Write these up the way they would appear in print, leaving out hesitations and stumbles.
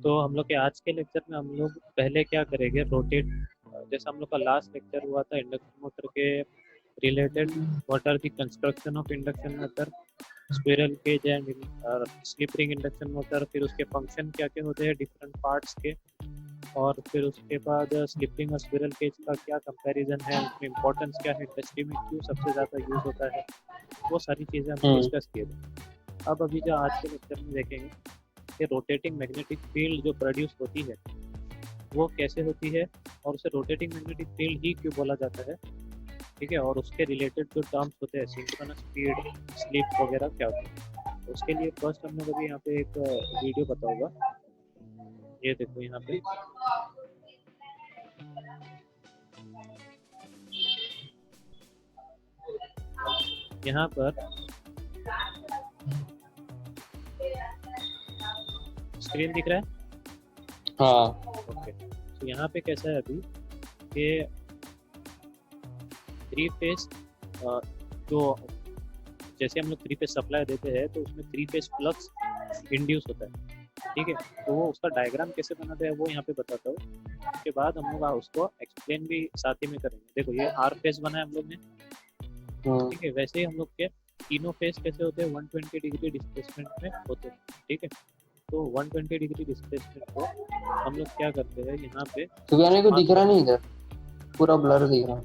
तो हम लोग के आज के लेक्चर में हम लोग पहले क्या करेंगे, रोटेट। जैसे हम लोग का लास्ट लेक्चर हुआ था इंडक्शन मोटर के related, what are the construction of induction motor, squirrel cage and slip ring induction motor, फिर उसके फंक्शन क्या क्या होते हैं डिफरेंट पार्ट्स के, और फिर उसके बाद स्लिप रिंग और स्क्विरल केज का क्या कंपैरिजन है, उसमें इंपॉर्टेंस क्या है, इंडस्ट्री में क्यों सबसे ज़्यादा यूज़ होता है, वो सारी चीज़ें हमने हम्म डिस्कस किए थे। अब अभी जो आज के लेक्चर में देखेंगे कि रोटेटिंग मैग्नेटिक फील्ड जो प्रोड्यूस होती है वो कैसे होती है, और उसे रोटेटिंग मैग्नेटिक फील्ड ही क्यों बोला जाता है, ठीक है, और उसके रिलेटेड जो टर्म्स होते हैं सिंक्रोनस स्पीड, स्लिप वगैरह क्या होते हैं। तो उसके लिए फर्स्ट हम लोग अभी यहाँ पे एक वीडियो बताऊंगा, ये देखो यहाँ पे। यहाँ पर स्क्रीन दिख रहा है? हाँ ओके, तो यहाँ पे कैसा है अभी कि थ्री फेस, जो जैसे हम लोग थ्री फेस सप्लाई देते हैं तो उसमें थ्री फेस फ्लक्स इंड्यूस होता है, ठीक है। तो वो उसका डायग्राम कैसे बनाते हैं वो यहाँ पे बताता हूँ। उसके बाद हम लोग उसको एक्सप्लेन भी साथ ही में करेंगे। देखो ये आर फेस बना है हम लोग ने, ठीक है। वैसे ही हम लोग के तीनों फेस कैसे होते हैं, 120 डिग्री डिस्प्लेसमेंट में होते हैं, ठीक है। तो 120 डिग्री डिस्प्लेसमेंट को हम लोग क्या करते हैं यहाँ पे, तो यानी को दिख रहा नहीं, इधर पूरा ब्लर दिख रहा।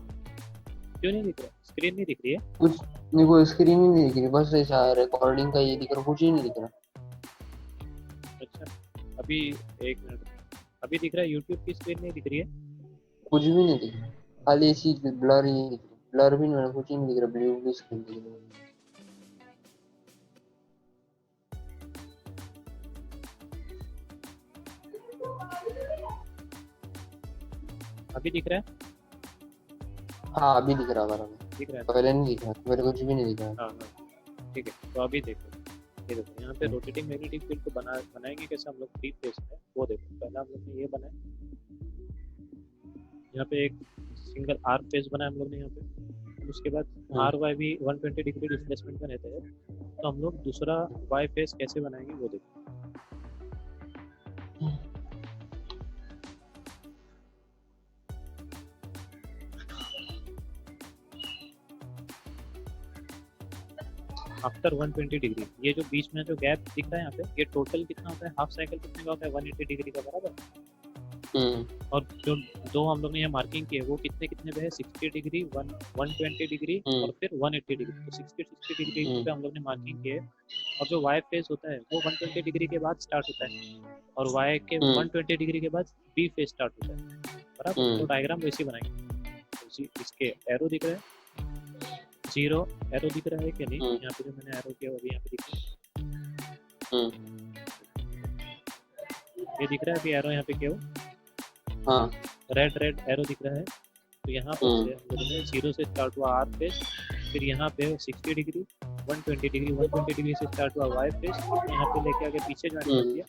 क्यों नहीं दिख रहा? स्क्रीन नहीं दिख रही है? कुछ नहीं, कोई स्क्रीन ही नहीं दिख रही, बस ऐसा रिकॉर्डिंग का ये दिख रहा, कुछ ही नहीं दिख रहा। अच्छा, अभी एक मिनट, अभी दिख रहा है? यूट्यूब की स्क्रीन नहीं दिख रही है? कुछ भी नहीं दिख रहा, खाली ऐसी ब्लर ही दिख रही, ब्लर भी नहीं, कुछ ही नहीं दिख रहा, ब्लू ब्लू स्क्रीन दिख रही। अभी दिख रहा है? हाँ अभी दिख रहा हमारा, दिख रहा है? पहले नहीं दिख रहा, मेरे कुछ भी नहीं दिख रहा। हाँ हाँ, ठीक है। तो अभी देखो, ये देखो यहाँ पे रोटेटिंग मैग्नेटिक फील्ड को बनाएंगे कैसे हम लोग थ्री फेस में, वो देखो। पहला हम लोग ने ये बनाया, यहाँ पे एक सिंगल आर फेस बनाया हम लोग ने यहाँ पे। उसके बाद आर वाई भी 120 डिग्री डिस्प्लेसमेंट में रहते हैं, तो हम लोग दूसरा वाई फेस कैसे बनाएंगे वो देखो। आफ्टर 120 डिग्री, ये जो बीच में जो गैप दिख रहा है यहाँ पे, ये टोटल कितना होता है, हाफ साइकिल कितने का होता है, 180 डिग्री का बराबर। और जो दो हम लोग ने यहाँ मार्किंग की है वो कितने कितने पे है, 60 डिग्री, 120 डिग्री और फिर 180 डिग्री। तो 60 डिग्री पे हम लोग ने मार्किंग की है। और जो वाई फेस होता है वो 120 डिग्री के बाद स्टार्ट होता है, और वाई के 120 डिग्री के बाद बी फेस स्टार्ट होता है, बराबर। तो डायग्राम वैसे बनाएंगे। तो इसके एरो दिख रहे हैं, जीरो एरो दिख रहा है कि नहीं, यहाँ पे जो मैंने एरो किया अभी यहाँ पे दिख रहा है, ये दिख रहा है अभी एरो यहाँ पे क्यों, हाँ रेड रेड एरो दिख रहा है। तो यहाँ पर से जीरो से स्टार्ट हुआ आर फेस, फिर यहाँ पे 60 डिग्री, 120 डिग्री, 120 डिग्री से स्टार्ट हुआ वाई फेस, यहाँ पे लेके आगे पीछे ज्वाइन कर दिया।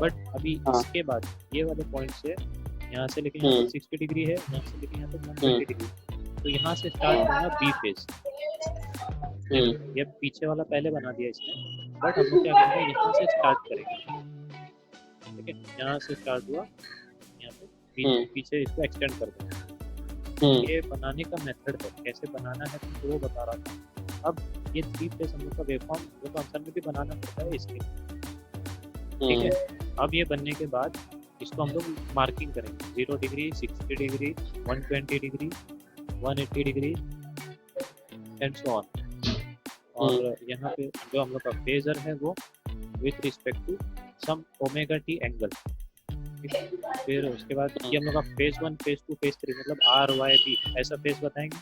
बट अभी इसके बाद ये वाले पॉइंट से यहाँ से लेके यहाँ पे 60 डिग्री है, यहाँ से लेके यहाँ पे 120 डिग्री, तो यहाँ से स्टार्ट होगा बी फेस। ये पीछे वाला पहले बना दिया इसने, बट हम लोग क्या करेंगे, यहाँ से स्टार्ट करेंगे, ठीक है। यहाँ से स्टार्ट हुआ, यहाँ पे पीछे इसको एक्सटेंड कर देंगे। ये बनाने का मेथड है, कैसे बनाना है तो वो बता रहा था। अब ये थ्री फेस हम लोग का वेवफॉर्म जो फंक्शन में भी बनाना पड़ता है इसके, ठीक है। अब ये बनने के बाद इसको हम लोग मार्किंग करेंगे, 0 degree, 60 degree, 120 degree, 180 degree and so on. और यहाँ पे जो हम लोग का फेजर है वो with respect to some omega t angle. फिर उसके बाद ये हम लोग का फेज 1, फेज 2, फेज 3 मतलब आर वाई बी ऐसा फेज बताएंगे।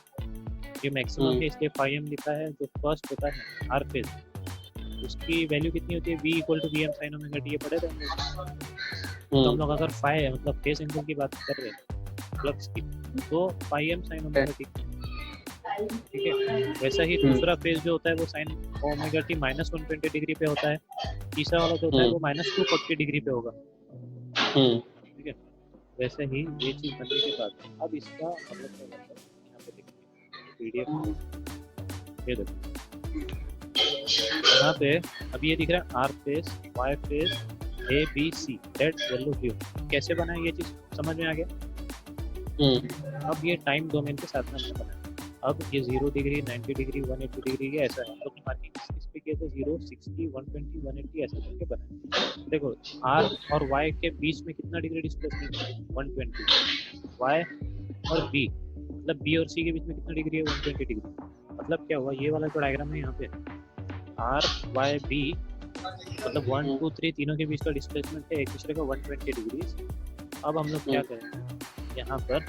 ये मैक्सिमम है इसलिए फाइव लिखा है। जो फर्स्ट होता है आर फेज, उसकी वैल्यू कितनी होती है, v equal to V M sine omega t, ये पढ़े थे हम लोग। तो हम लोग अगर फाइव मतलब फेज एंगल की बात कर रहे हैं फ्लक्स की, तो phi m sine omega t, ठीक है। वैसा ही दूसरा फेज जो होता है वो sign omega T minus 120 degree पे होता है। तीसरा वाला जो होता है वो माइनस 240 डिग्री पे होगा, ठीक है। वैसे ही ये चीज बनने के बाद अब इसका हम लोग क्या करते हैं, यहाँ पे देखिए पीडीएफ, ये देखो यहाँ पे अभी ये दिख रहा है R phase, Y phase, A B C, red yellow blue. कैसे बना है ये चीज़ समझ में आ गया? अब ये टाइम डोमेन के साथ में हमने बनाया। अब ये 0 डिग्री, 90 डिग्री, 180 डिग्री, ये ऐसा है। हम लोग ने मार्किंग किस पे किए थे? 0, 60, 120, 180 ऐसे करके बनाया। देखो आर और वाई के बीच में कितना डिग्री डिस्प्लेसमेंट है? 120। वाई और बी, मतलब बी और सी के बीच में कितना डिग्री है? 120 डिग्री। मतलब क्या हुआ, ये वाला जो डायग्राम है यहाँ पे आर वाई बी, मतलब 1 2 3 तीनों के बीच का डिस्प्लेसमेंट है एक दूसरे का 120 डिग्री। अब हम लोग क्या करेंगे यहाँ पर,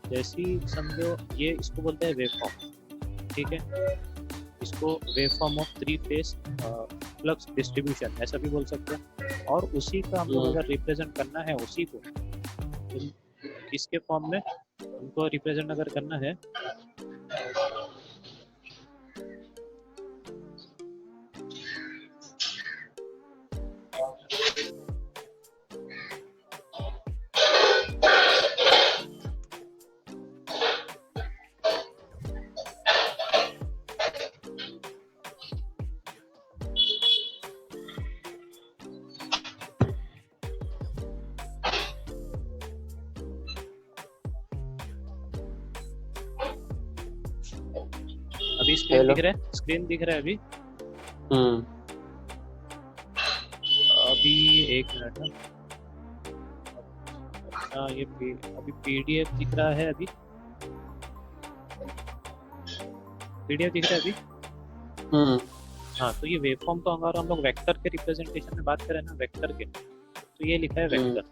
जैसे ही समझो ये इसको बोलते हैं वेव फॉर्म, ठीक है? इसको wave form of 3 phase flux distribution ऐसा भी बोल सकते हैं। और उसी का हम लोग अगर रिप्रेजेंट करना है उसी को, तो किसके फॉर्म में उनको रिप्रेजेंट अगर करना है, अभी स्क्रीन दिख रहा है? स्क्रीन दिख रहा है अभी? अभी एक मिनट ना। अच्छा ये अभी पीडीएफ दिख रहा है? अभी पीडीएफ दिख रहा है अभी? हाँ, तो ये वेव फॉर्म तो अगर हम लोग वेक्टर के रिप्रेजेंटेशन में बात करें ना, वेक्टर के, तो ये लिखा है वेक्टर।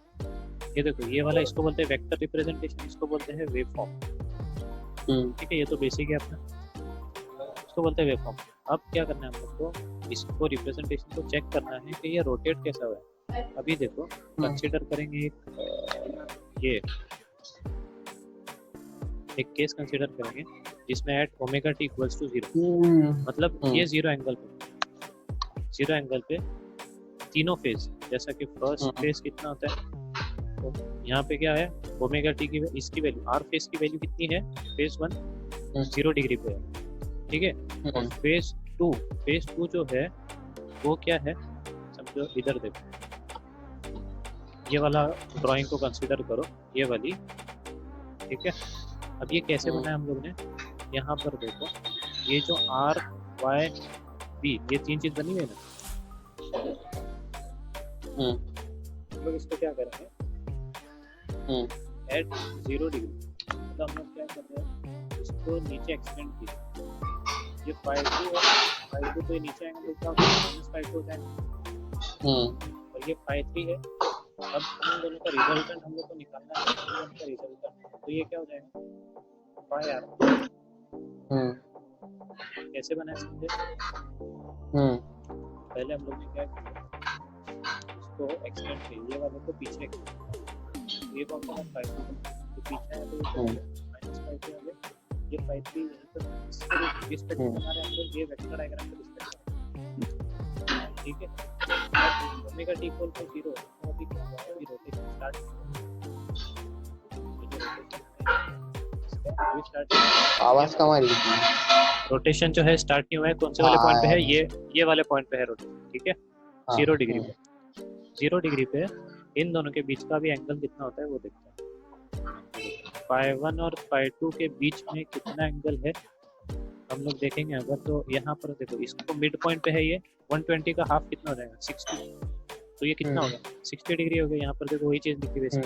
ये देखो ये वाला इसको बोलते हैं वेक्टर रिप्रेजेंटेशन, इसको बोलते हैं वेव फॉर्म। ठीक है, ये तो बेसिक है अपना, इसको बोलते हैं वेव फॉर्म। अब क्या करना है हम लोग को, इसको रिप्रेजेंटेशन को चेक करना है कि ये रोटेट कैसा हुआ है। अभी देखो कंसीडर करेंगे एक केस कंसीडर करेंगे जिसमें at omega t equals to 0, मतलब ये 0 एंगल पे तीनों फेज, जैसा कि फर्स्ट फेज कितना होता है, तो यहाँ पे क्या है ओमेगा टी की इसकी वैल्यू, आर फेज की वैल्यू कितनी है? फेज 1 0 डिग्री पे है, ठीक है? और फेज 2 जो है वो क्या है, समझो इधर देखो, ये वाला ड्राइंग को कंसीडर करो, ये वाली, ठीक है? अब ये कैसे बनाया हम लोग ने, यहाँ पर देखो ये जो आर वाई बी, ये 3 चीज बनी हुई है ना, हम लोग इसको क्या करेंगे एट 0 डिग्री, मतलब हम लोग क्या कर रहे हैं, इसको नीचे एक्सटेंड किया, ये 5 2 तो नीचे आएंगे तो -5 हो जाएंगे, और ये 5 3 है। अब इन दोनों का रिजल्टेंट हम लोग को निकालना है, उनका रिजल्टेंट, तो ये क्या हो जाएगा 5 यार। कैसे बनाए समझे? पहले हम लोग ने क्या किया, इसको एक्सटेंड किया, ये वाले को पीछे एक्सटेंड, ये कौन सा 5 तो पीछे है, तो -5 हो गया, ये 5 3 यहीं पर रिस्पेक्ट हमारे हम लोग ये वेक्टर डायग्राम पे रिस्पेक्ट, ठीक है? ओमेगा टी इक्वल टू 0, तो अभी क्या होगा, अभी रोटेशन स्टार्ट, आवाज कम आ रही है। रोटेशन जो है स्टार्ट नहीं हुआ है, कौन से वाले पॉइंट पे है? ये वाले पॉइंट पे है रोटेशन, ठीक है? 0 डिग्री पे, 0 डिग्री पे इन दोनों के बीच का भी एंगल कितना होता है वो देखते हैं। फाई 1 और फाई 2 के बीच में कितना एंगल है हम लोग देखेंगे। अगर तो यहाँ पर देखो, इसको मिड पॉइंट पे है, ये 120 का हाफ कितना हो जाएगा? 60, तो ये कितना होगा? 60 डिग्री हो गया। यहाँ पर देखो वही चीज लिखी हुई है,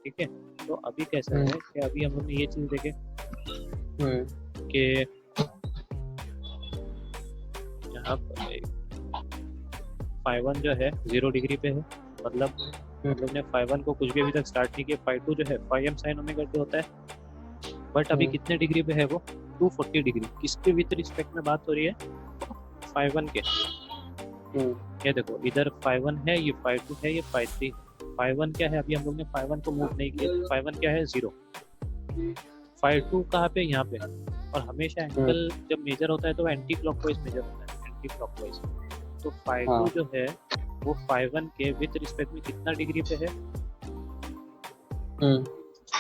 ठीक है? तो अभी कैसा है कि अभी हम लोग ने ये चीज देखे कि यहाँ पर फाई 1 जो है 0 डिग्री पे है, मतलब हम लोग ने फाई 1 को कुछ भी अभी तक स्टार्ट नहीं किया। फाई 2 जो है phi m sine omega t होता है, बट अभी कितने डिग्री पे है वो? 240 डिग्री। किसके विद रिस्पेक्ट में बात हो रही है? फाई 1 के। ये देखो इधर फाई 1 है, ये फाई 2 है, ये फाई 3। फाई 1 क्या है? अभी हम लोग ने फाई 1 को मूव नहीं किया, फाई 1 क्या है? 0। फाई 2 कहाँ पे? यहाँ पे। और हमेशा एंगल जब मेजर होता है तो एंटी क्लॉकवाइज मेजर होता है, एंटी क्लॉकवाइज। तो फाई 2 जो है वो फाई 1 के विद रिस्पेक्ट में कितना डिग्री पे है?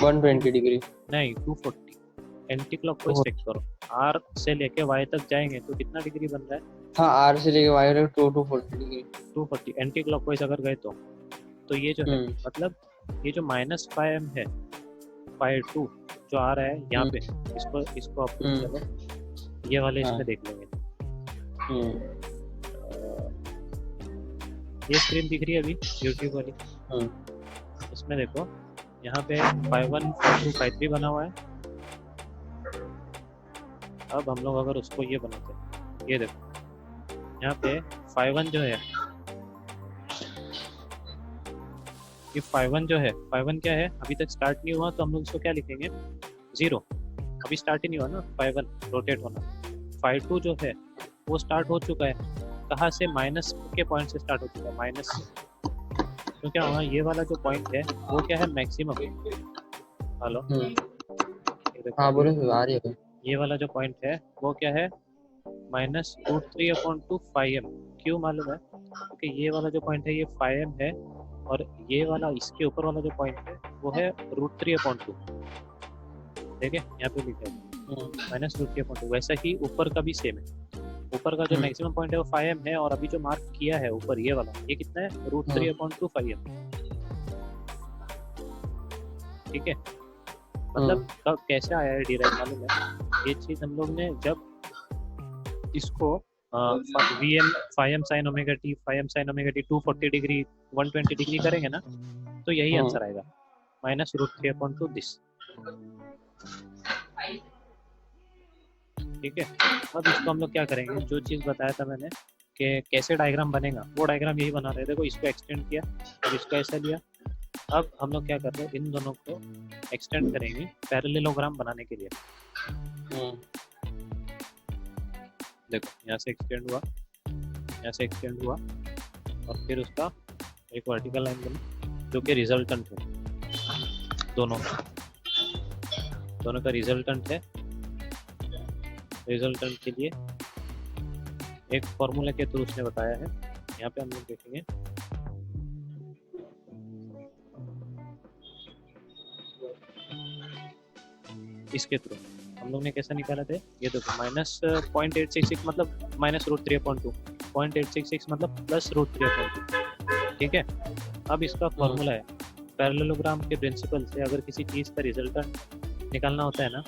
120 डिग्री नहीं, 240। एंटी क्लॉकवाइज चेक करो, आर से लेके वाई तक जाएंगे तो कितना डिग्री बन रहा है? हाँ आर से लेके वाई तक 240 डिग्री। 240 एंटी क्लॉकवाइज अगर गए तो ये जो है मतलब ये जो -5m है, phi 2 जो आ रहा है यहाँ पे, इसको अप्रूव करो, ये वाले इसमें देख लेंगे। ये स्क्रीन दिख रही है अभी यूट्यूब वाली, इसमें देखो यहाँ पे phi1 phi2 phi3 बना हुआ है। अब हम लोग अगर उसको ये बनाते हैं, ये देखो यहाँ पे phi1 जो है, ये phi1 जो है, phi1 क्या है, अभी तक स्टार्ट नहीं हुआ, तो हम लोग इसको क्या लिखेंगे, 0। अभी स्टार्ट ही नहीं हुआ ना phi1 रोटेट होना। phi2 जो है वो स्टार्ट हो चुका है, कहाँ से, माइनस के पॉइंट से स्टार्ट हो चुका है, माइनस से। तो क्या हुआ, ये वाला जो पॉइंट है वो क्या है, मैक्सिमम। हेलो, हाँ बोलो, आ रही है। ये वाला जो पॉइंट है वो क्या है, -√3/2 phi m। क्यों मालूम है, क्योंकि ये वाला जो पॉइंट है ये phi m है, और ये वाला इसके ऊपर वाला जो पॉइंट है वो है √3/2। ठीक है, यहाँ पे लिखा है -√3/2। वैसा ही ऊपर का भी सेम है, ऊपर का जो मैक्सिमम पॉइंट है वो phi m है, और अभी जो मार्क किया है ऊपर ये वाला, ये कितना है, √3/2 phi m। ठीक है, मतलब कब कैसे आया है डिराइव मालूम है, ये चीज हम लोग ने जब इसको Vm phi m sin omega t phi m sin omega t 240 degree 120 degree करेंगे ना, तो यही आंसर आएगा, -√3/2 दिस। ठीक है, अब इसको हम लोग क्या करेंगे, जो चीज़ बताया था मैंने कि कैसे डायग्राम बनेगा, वो डायग्राम यही बना रहे थे। देखो इसको एक्सटेंड किया और इसको ऐसा लिया। अब हम लोग क्या कर रहे हैं, इन दोनों को एक्सटेंड करेंगे पैरेललोग्राम बनाने के लिए। देखो यहाँ से एक्सटेंड हुआ, यहाँ से एक्सटेंड हुआ, और फिर उसका एक वर्टिकल लाइन बनी जो कि रिजल्टेंट है, दोनों का रिजल्टेंट है। रिजल्टेंट के लिए एक फॉर्मूला के थ्रू उसने बताया है, यहाँ पे हम लोग देखेंगे। इसके थ्रू हम लोग ने कैसा निकाला थे, ये देखो -0.866 मतलब -√3/2, 0.866 मतलब +√3/2। ठीक है, अब इसका फॉर्मूला है पैरेललोग्राम के प्रिंसिपल से, अगर किसी चीज़ का रिजल्टेंट निकालना होता है ना,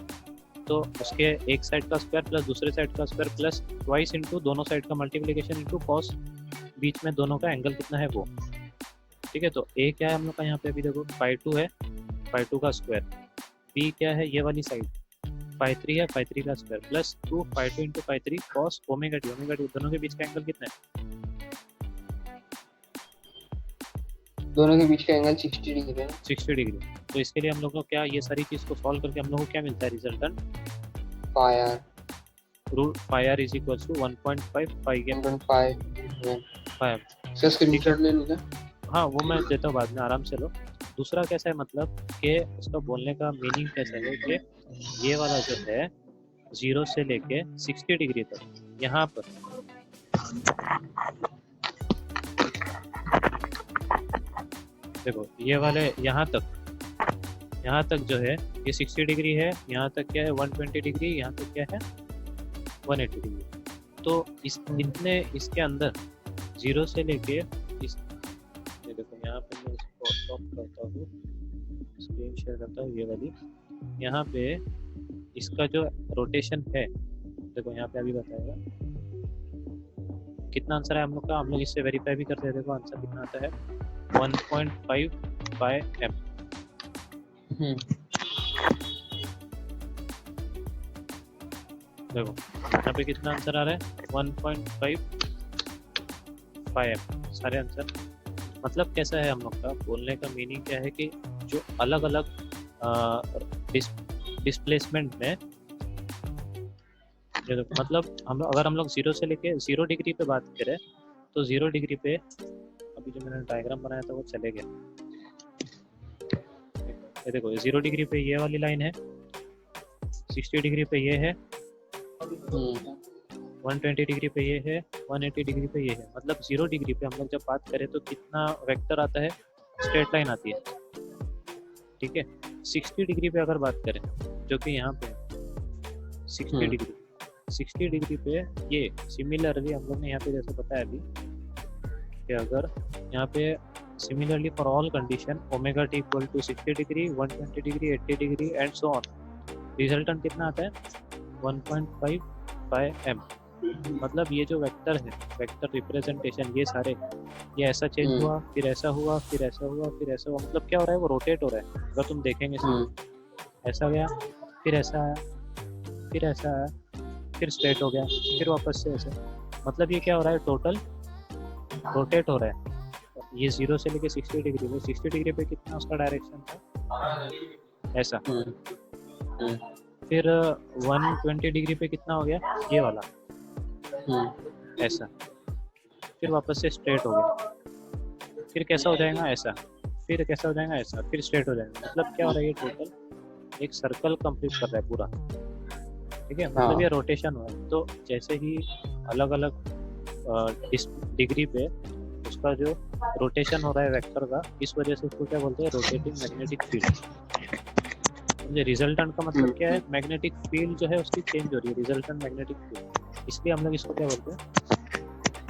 तो उसके एक साइड का स्क्वायर प्लस दूसरे साइड का स्क्वायर प्लस ट्वाइस इंटू दोनों साइड का मल्टीप्लिकेशन इंटू कॉस, बीच में दोनों का एंगल कितना है वो। ठीक है, तो ए क्या है हम लोग का यहाँ पे, अभी देखो phi2 है, phi2 का स्क्वायर, बी क्या है ये वाली साइड, phi3 है, phi3 का square plus 2 phi2 into phi3 cos omega T, दोनों के बीच का एंगल कितना है, दोनों के बीच का एंगल 60 डिग्री है। 60 डिग्री। तो इसके लिए हम लोग को क्या, ये सारी चीज़ को सॉल्व करके हम लोग को क्या मिलता है, resultant phi r is equal to 1.5 phi m। Sir screenshot ले लो। हाँ वो मैं देता हूँ बाद में, आराम से लो। दूसरा कैसा है, मतलब कि उसका बोलने का मीनिंग कैसा है कि ये वाला जो है 0 से लेके 60 डिग्री तक, यहाँ पर देखो ये वाले यहाँ तक जो है ये 60 डिग्री है, यहाँ तक क्या है 120 डिग्री, यहाँ तक क्या है 180 डिग्री। तो इस इतने इसके अंदर 0 से लेके इस, ये देखो यहाँ पे मैं इसको स्टॉप करता हूँ, स्क्रीन शेयर करता हूँ, ये वाली यहाँ पे इसका जो रोटेशन है, देखो यहाँ पे अभी बताएगा कितना आंसर है हम लोग का। हम लोग इससे वेरीफाई भी करते हैं, देखो आंसर कितना आता है 1.5 बाय m। देखो यहाँ पे कितना आंसर आ रहा है 1.5 बाय m, सारे आंसर। मतलब कैसा है हम लोग का बोलने का मीनिंग क्या है कि जो अलग अलग डिस्प्लेसमेंट में, मतलब अगर हम लोग 0 से लेके 0 डिग्री पे बात करें तो 0 डिग्री पे अभी जो मैंने डायग्राम बनाया था वो चले गया। ये देखो 0 डिग्री पे ये वाली लाइन है, 60 डिग्री पे ये है, 120 डिग्री पे ये है, 180 डिग्री पे ये है। मतलब 0 डिग्री पे हम लोग जब बात करें तो कितना वेक्टर आता है, स्ट्रेट लाइन आती है। ठीक है, 60 डिग्री पे अगर बात करें जो कि यहाँ पे 60 डिग्री, 60 डिग्री पे ये सिमिलरली हम लोग ने यहाँ पे जैसे बताया अभी कि अगर यहाँ पे similarly for all condition omega t equal to 60 degree 120 degree 80 degree and so on, resultant कितना आता है 1.5 बाय एम। मतलब ये जो वेक्टर है, वेक्टर रिप्रेजेंटेशन, ये सारे ये ऐसा चेंज हुआ, फिर ऐसा हुआ, फिर ऐसा हुआ, फिर ऐसा हुआ, मतलब क्या हो रहा है वो रोटेट हो रहा है। अगर तुम देखेंगे ऐसा गया, फिर ऐसा आया, फिर ऐसा आया, फिर स्ट्रेट हो गया, फिर वापस से ऐसे, मतलब ये क्या हो रहा है टोटल रोटेट हो रहा है। ये 0 से लेके 60 डिग्री, वो 60 डिग्री पे कितना उसका डायरेक्शन था ऐसा, फिर 120 डिग्री पे कितना हो गया ये वाला ऐसा, फिर वापस से स्ट्रेट हो गया, फिर कैसा हो जाएगा ऐसा, फिर कैसा हो जाएगा ऐसा, फिर स्ट्रेट हो जाएगा। मतलब क्या हो रहा है ये टोटल एक सर्कल कंप्लीट कर रहा है पूरा, ठीक है। मतलब ये रोटेशन हुआ है। तो जैसे ही अलग अलग डिग्री पे उसका जो रोटेशन हो रहा है वेक्टर का, इस वजह से उसको क्या बोलते हैं रोटेटिंग मैग्नेटिक फील्ड। मुझे रिजल्टेंट का मतलब क्या है, मैग्नेटिक फील्ड जो है उसकी चेंज हो रही है, रिजल्टेंट मैग्नेटिक फील्ड, इसलिए हम लोग इसको क्या बोलते हैं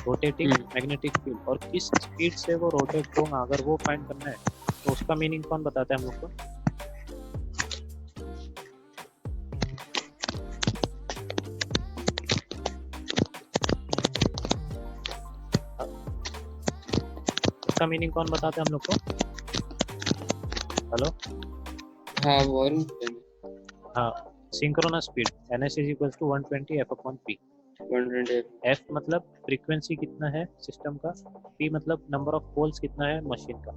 रोटेटिंग मैग्नेटिक फील्ड। और किस स्पीड से वो रोटेट होगा अगर वो फाइंड करना है तो उसका मीनिंग कौन बताता है हम लोग को, उसका मीनिंग कौन बताता है हम लोग को। हेलो हाँ बोल हाँ, synchronous speed ns is equals to 120 f/p। 120 f मतलब फ्रीक्वेंसी कितना है सिस्टम का, p मतलब नंबर ऑफ पोल्स कितना है मशीन का।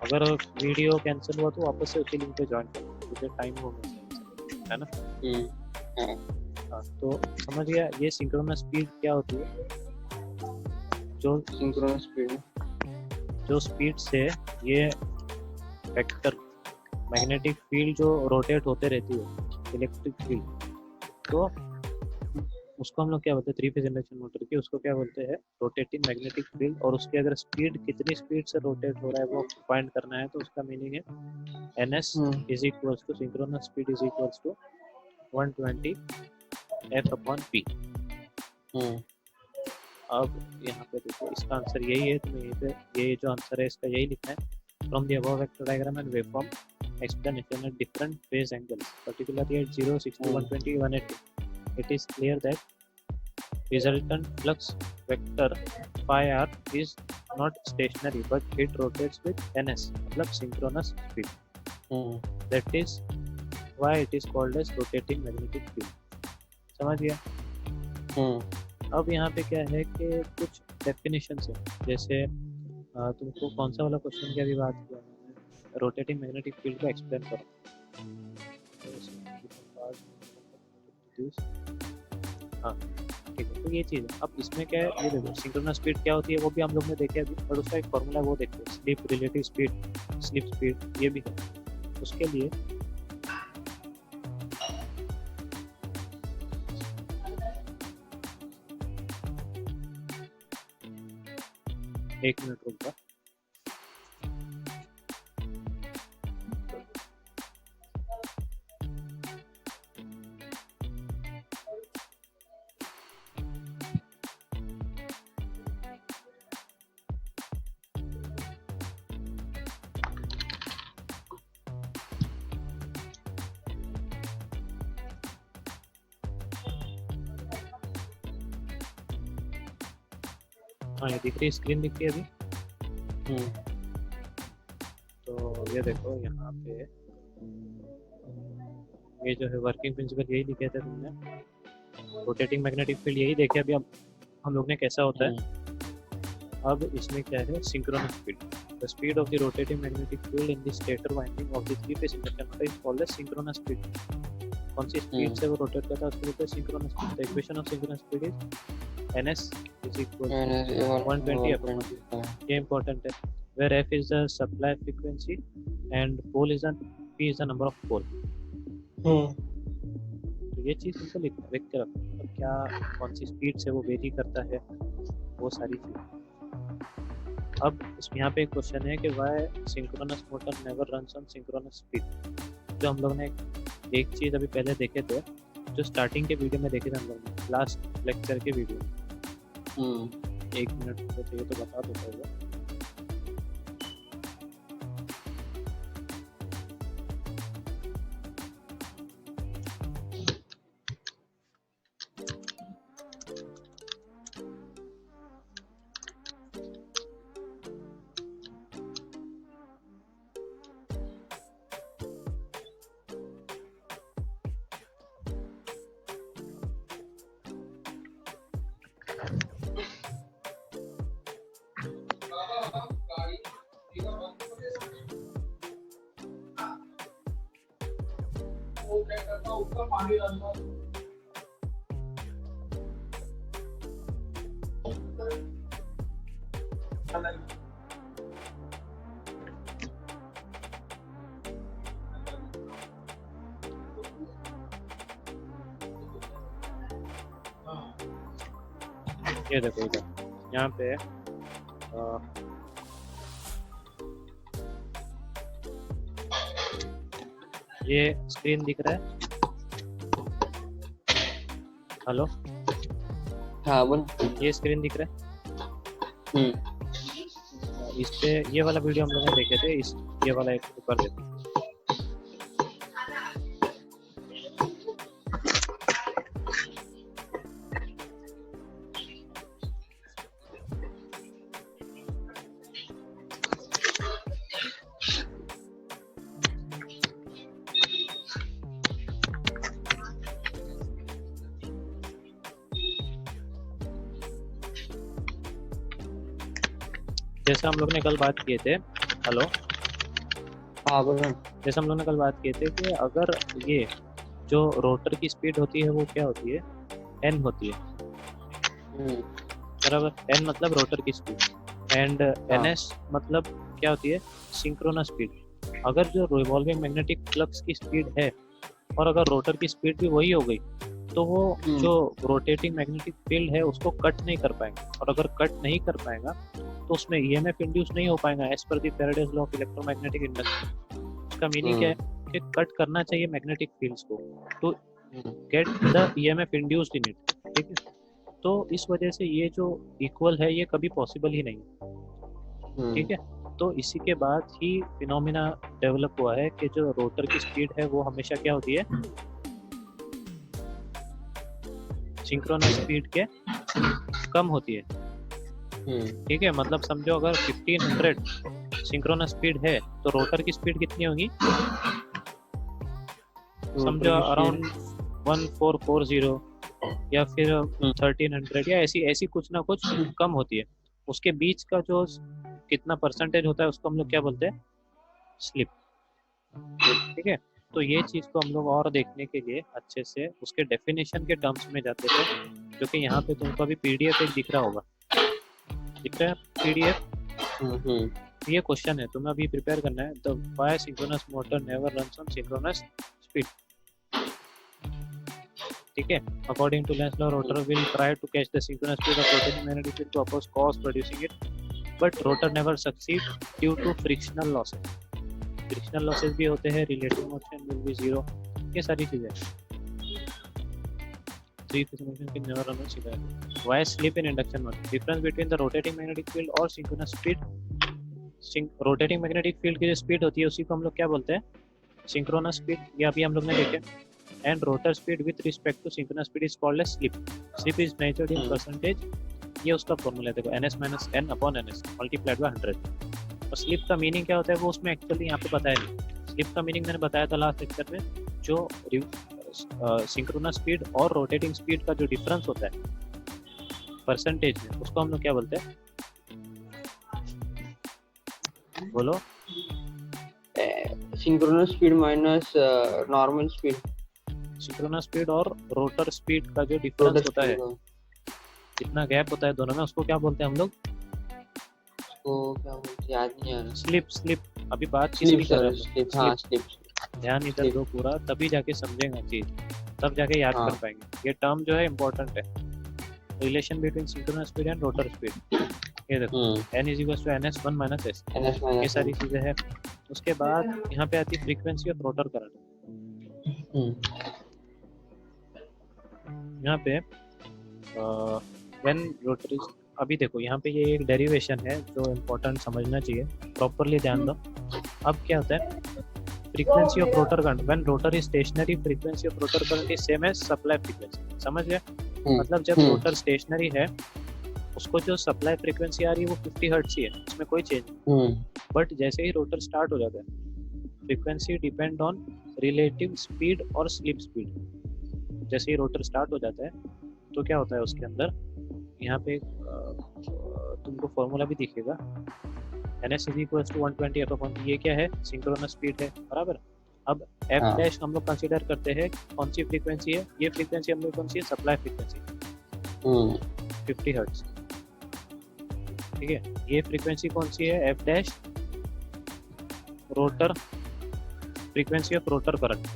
अगर वीडियो कैंसिल हुआ तो वापस से उसी लिंक पे ज्वाइन करो, मुझे टाइम हो गया है ना। हाँ तो समझ गया ये सिंक्रोनस स्पीड क्या होती है, जो सिंक्रोनस स्पीड जो स्पीड से ये वेक्टर मैग्नेटिक फील्ड जो रोटेट होते रहती है इलेक्ट्रिक फील्ड, तो उसको हम लोग क्या बोलते हैं, थ्री फेज इंडक्शन मोटर की उसको क्या बोलते हैं रोटेटिंग मैग्नेटिक फील्ड। और उसकी अगर स्पीड कितनी स्पीड से रोटेट हो रहा है वो फाइंड करना है, तो उसका मीनिंग है ns is equals to synchronous speed is equals to 120 f/p। अब यहाँ पे देखो इसका आंसर यही है, तो यहीं पे ये जो आंसर है इसका यही लिखना है, from the above vector diagram and waveform explanation at different phase angles, particularly at 0, 60, 120, 180. It is clear that resultant flux vector phi r is not stationary but it rotates with ns, मतलब synchronous speed. That is why it is called as rotating magnetic field. समझ गया। अब यहाँ पे क्या है कि कुछ डेफिनेशन है, जैसे तुमको कौन सा वाला क्वेश्चन की अभी बात किया, रोटेटिंग मैग्नेटिक फील्ड को एक्सप्लेन करो। हाँ ठीक है, तो ये चीज़ है। अब इसमें क्या है ये देखो, सिंक्रोनस स्पीड क्या होती है वो भी हम लोग ने देखे अभी, और उसका एक फॉर्मूला वो देखो, slip relative speed, slip speed, ये भी है। उसके लिए एक मिनट रुक जा। हाँ ये दिख रही है, स्क्रीन दिख रही है अभी। तो ये देखो यहाँ पे ये जो है वर्किंग प्रिंसिपल यही लिखे थे तुमने, रोटेटिंग मैग्नेटिक फील्ड यही देखे अभी हम लोग ने कैसा होता है। अब इसमें क्या है synchronous speed, the speed of the rotating magnetic field in the stator winding of the three phase induction motor is called as synchronous speed. कौन सी स्पीड से वो रोटेट करता है उसको बोलते हैं synchronous speed. The equation of synchronous speed is ns is equal to 120 f/p. ये important है, where f is the supply frequency and pole is the p is the number of pole. तो ये चीज़ तुमको लिख के रखो, मतलब क्या कौन सी स्पीड से वो वेरी करता है वो सारी चीज़। अब इसमें यहाँ पे एक क्वेश्चन है कि why synchronous motor never runs on synchronous speed. जो हम लोग ने एक चीज़ अभी पहले देखे थे जो स्टार्टिंग के वीडियो में देखे थे हम लोग लास्ट लेक्चर के वीडियो, 1 मिनट तो चाहिए तो बता दो पहले। ये देखो इधर यहाँ पे ये स्क्रीन दिख रहा है, हेलो हाँ बोल। ये स्क्रीन दिख रहा है, इस पे ये वाला वीडियो हम लोग ने देखे थे, इस ये वाला एक कर देते हैं। जैसे हम लोग ने कल बात किए थे, हेलो हाँ बोल। जैसे हम लोग ने कल बात किए थे कि अगर ये जो रोटर की स्पीड होती है वो क्या होती है, n होती है, बराबर। n मतलब रोटर की स्पीड एंड ns मतलब क्या होती है, सिंक्रोनस स्पीड। अगर जो रिवॉल्विंग मैग्नेटिक फ्लक्स की स्पीड है और अगर रोटर की स्पीड भी वही हो गई तो वो जो रोटेटिंग मैग्नेटिक फील्ड है उसको कट नहीं कर पाएंगे, और अगर कट नहीं कर पाएगा तो उसमें ईएमएफ इंड्यूस नहीं हो पाएगा as per the Faraday's law of electromagnetic induction. इसका मीनिंग क्या है कि कट करना चाहिए मैग्नेटिक फील्ड्स को to get the EMF induced in it, ठीक है। तो इस वजह से ये जो इक्वल है ये कभी पॉसिबल ही नहीं, ठीक है। तो इसी के बाद ही फिनोमिना डेवलप हुआ है कि जो रोटर की स्पीड है वो हमेशा क्या होती है, सिंक्रोनस स्पीड के कम होती है, ठीक है। मतलब समझो अगर 1500 सिंक्रोनस स्पीड है तो रोटर की स्पीड कितनी होगी, समझो अराउंड 1440 या फिर 1300 या ऐसी कुछ ना कुछ कम होती है। उसके बीच का जो कितना परसेंटेज होता है उसको हम लोग क्या बोलते हैं, स्लिप, ठीक है। तो ये चीज़ को हम लोग और देखने के लिए अच्छे से उसके डेफिनेशन के टर्म्स में जाते थे, जो कि यहाँ पे तुमको अभी पीडीएफ एक दिख रहा होगा, दिख रहा है पीडीएफ। ये क्वेश्चन है तुम्हें अभी प्रिपेयर करना है, the why synchronous motor never runs on synchronous speed, ठीक है। According to Lenz law rotor will try to catch the synchronous speed of rotating magnetic field to oppose cause producing it, but rotor never succeed due to frictional losses. Frictional losses भी होते हैं, relative motion will be zero, ये सारी चीजें। Three phase motion can never run on single. Why slip in induction motor? Difference between the rotating magnetic field और synchronous speed. Rotating magnetic field की जो speed होती है उसी को हम लोग क्या बोलते हैं, सिंक्रोनस स्पीड। ये अभी हम लोग ने देखे। And rotor speed with respect to synchronous speed is called as slip. Slip is measured in percentage. ये उसका फॉर्मूला देखो, ns minus n upon ns multiplied by 100। और स्लिप का मीनिंग क्या होता है वो उसमें एक्चुअली यहाँ पे बताया नहीं। स्लिप का मीनिंग मैंने बताया था लास्ट लेक्चर में, जो सिंक्रोनस स्पीड और रोटेटिंग स्पीड का जो डिफरेंस होता है परसेंटेज में, उसको हम लोग क्या बोलते हैं, बोलो। Synchronous speed minus normal speed. Synchronous speed और रोटर स्पीड का जो डिफरेंस होता है, कितना गैप होता है दोनों में, उसको क्या बोलते हैं हम लोग, उसको क्या बोलते हैं, याद नहीं आ रहा। स्लिप। स्लिप अभी बात किसकी कर रहे हैं, हाँ स्लिप। ध्यान इधर दो पूरा, तभी जाके समझेंगे चीज, तब जाके याद कर पाएंगे। ये टर्म जो है इम्पोर्टेंट है, relation between synchronous speed and rotor speed. ये देखो n is equal to ns 1 minus s, ये सारी चीजें हैं। उसके बाद यहाँ पे आती है फ्रीक्वेंसी ऑफ रोटर करंट। यहाँ पे व्हेन रोटरी, अभी देखो यहाँ पे ये एक डेरिवेशन है जो इम्पोर्टेंट समझना चाहिए, प्रॉपरली ध्यान दो। अब क्या होता है, frequency of rotor current when rotor is stationary, frequency of rotor current is same as supply frequency. समझ गए? मतलब जब रोटर स्टेशनरी है उसको जो सप्लाई फ्रीक्वेंसी आ रही है वो 50 हर्ट्ज ही है, उसमें कोई चेंज नहीं। बट जैसे ही रोटर स्टार्ट हो जाता है, frequency depend on relative speed और स्लिप स्पीड। जैसे ही रोटर स्टार्ट हो जाता है तो क्या होता है उसके अंदर, यहाँ पे तुमको फॉर्मूला भी दिखेगा, ns = 120 f/, ये क्या है, सिंक्रोनस स्पीड है, बराबर। अब f डैश हम लोग कंसीडर करते हैं कौन सी फ्रीक्वेंसी है, ये फ्रीक्वेंसी हम लोग कौन सी है, सप्लाई फ्रीक्वेंसी 50 हर्ट्ज, ठीक है। ये फ्रीक्वेंसी कौन सी है, f dash, rotor frequency of rotor current,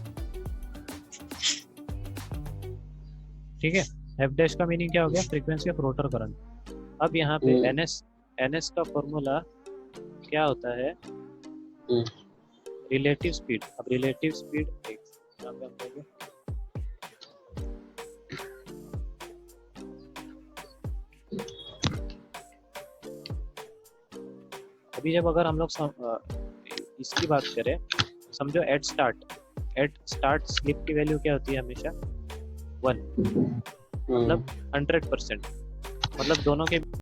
ठीक है। f डैश का मीनिंग क्या हो गया, फ्रीक्वेंसी ऑफ रोटर करंट। अब यहाँ पे ns का फॉर्मूला क्या होता है, रिलेटिव स्पीड। अब रिलेटिव स्पीड यहाँ पे हम देंगे, अभी जब अगर हम लोग इसकी बात करें, समझो एट स्टार्ट स्लिप की वैल्यू क्या होती है हमेशा 1, मतलब 100%, मतलब दोनों के